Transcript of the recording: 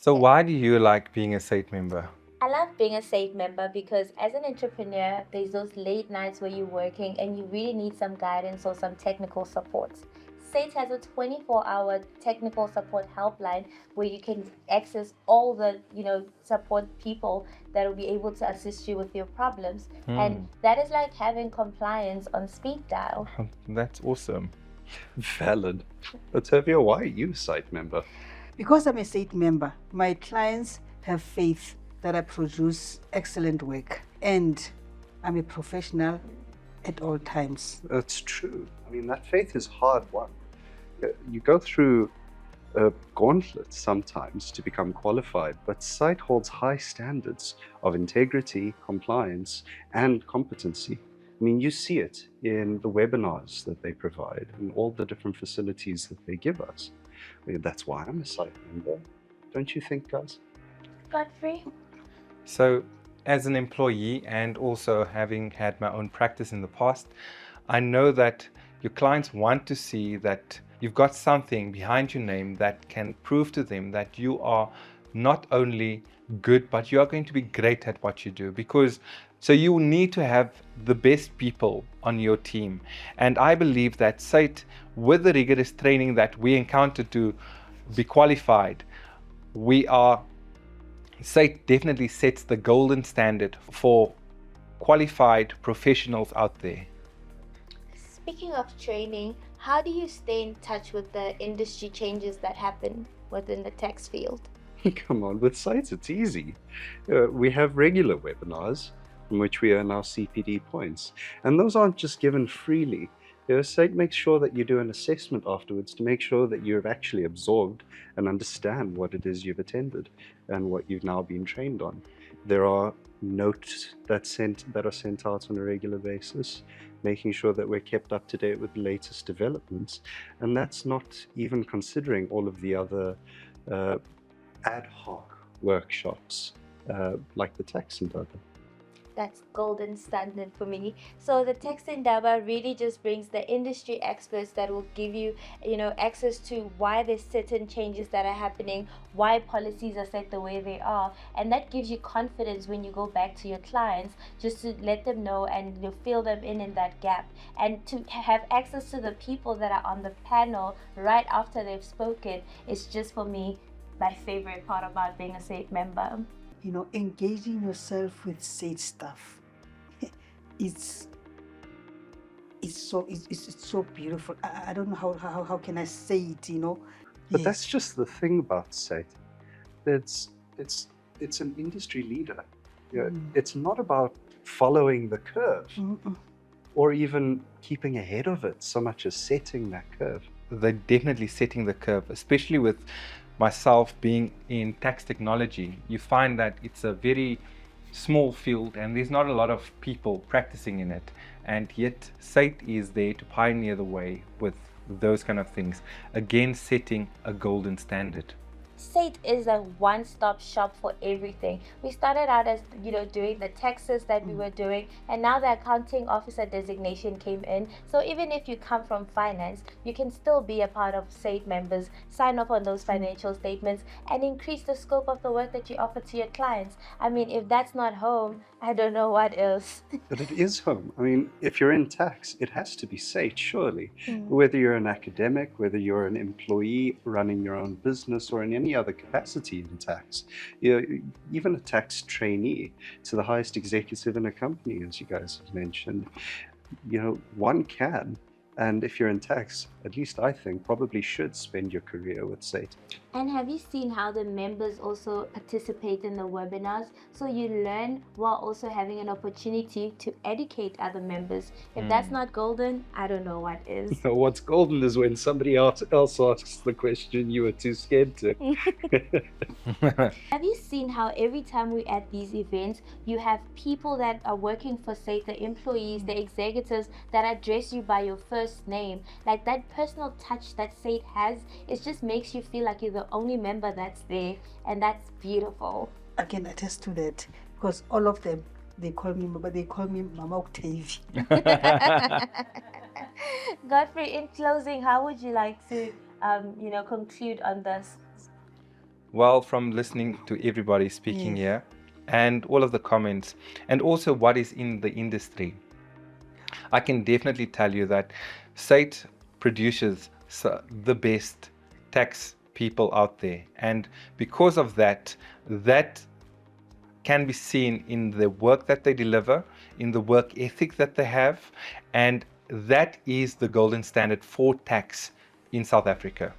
So why do you like being a SAIT member? I love being a SAIT member because as an entrepreneur, there's those late nights where you're working and you really need some guidance or some technical support. SAIT has a 24-hour technical support helpline where you can access all the, support people that will be able to assist you with your problems. And that is like having compliance on speed dial. That's awesome. Valid. Otavia, why are you a SAIT member? Because I'm a SAIT member, my clients have faith that I produce excellent work, and I'm a professional at all times. That's true. I mean, that faith is hard won. You go through a gauntlet sometimes to become qualified, but SAIT holds high standards of integrity, compliance, and competency. I mean, you see it in the webinars that they provide and all the different facilities that they give us. I mean, that's why I'm a SAIT member. Don't you think, guys? Godfrey? So as an employee and also having had my own practice in the past, I know that your clients want to see that you've got something behind your name that can prove to them that you are not only good, but you are going to be great at what you do. So you need to have the best people on your team. And I believe that SAIT, with the rigorous training that we encounter to be qualified, SAIT definitely sets the golden standard for qualified professionals out there. Speaking of training, how do you stay in touch with the industry changes that happen within the tax field? Come on, with SAIT it's easy. We have regular webinars in which we earn our CPD points, and those aren't just given freely. SAIT makes sure that you do an assessment afterwards to make sure that you've actually absorbed and understand what it is you've attended and what you've now been trained on. There are notes that are sent out on a regular basis, making sure that we're kept up to date with the latest developments, and that's not even considering all of the other ad hoc workshops like the tax indaba. That's golden standard for me. So the tax indaba really just brings the industry experts that will give you, access to why there's certain changes that are happening, why policies are set the way they are, and that gives you confidence when you go back to your clients, just to let them know and fill them in that gap, and to have access to the people that are on the panel right after they've spoken is just, for me, my favorite part about being a SAIT member. Engaging yourself with SAIT stuff, it's so beautiful. I don't know how can I say it, But Yes. that's just the thing about SAIT. It's an industry leader. It's not about following the curve or even keeping ahead of it so much as setting that curve. They're definitely setting the curve, especially with myself being in tax technology. You find that it's a very small field and there's not a lot of people practicing in it, and yet SAIT is there to pioneer the way with those kind of things, again setting a golden standard. SAIT is a one-stop shop for everything. We started out as, doing the taxes that we were doing, and now the accounting officer designation came in. So even if you come from finance, you can still be a part of SAIT members, sign up on those financial statements, and increase the scope of the work that you offer to your clients. I mean, if that's not home, I don't know what else. But it is home. I mean, if you're in tax, it has to be SAIT, surely. Whether you're an academic, whether you're an employee running your own business, or in any other capacity in tax, even a tax trainee to the highest executive in a company, as you guys have mentioned, one can. And if you're in tax, at least I think, probably should spend your career with SAIT. And have you seen how the members also participate in the webinars? So you learn while also having an opportunity to educate other members. If that's not golden, I don't know what is. What's golden is when somebody else asks the question you were too scared to. Have you seen how every time we're at these events, you have people that are working for SAIT, the employees, the executives, that address you by your first name? Like, that personal touch that SAIT has, it just makes you feel like you're the only member that's there, and that's beautiful. I can attest to that, because all of them, they call me Mama Octavia. Godfrey, in closing, how would you like to conclude on this? Well, from listening to everybody speaking Yes. here and all of the comments, and also what is in the industry, I can definitely tell you that SAIT produces the best tax people out there. And because of that, that can be seen in the work that they deliver, in the work ethic that they have, and that is the golden standard for tax in South Africa.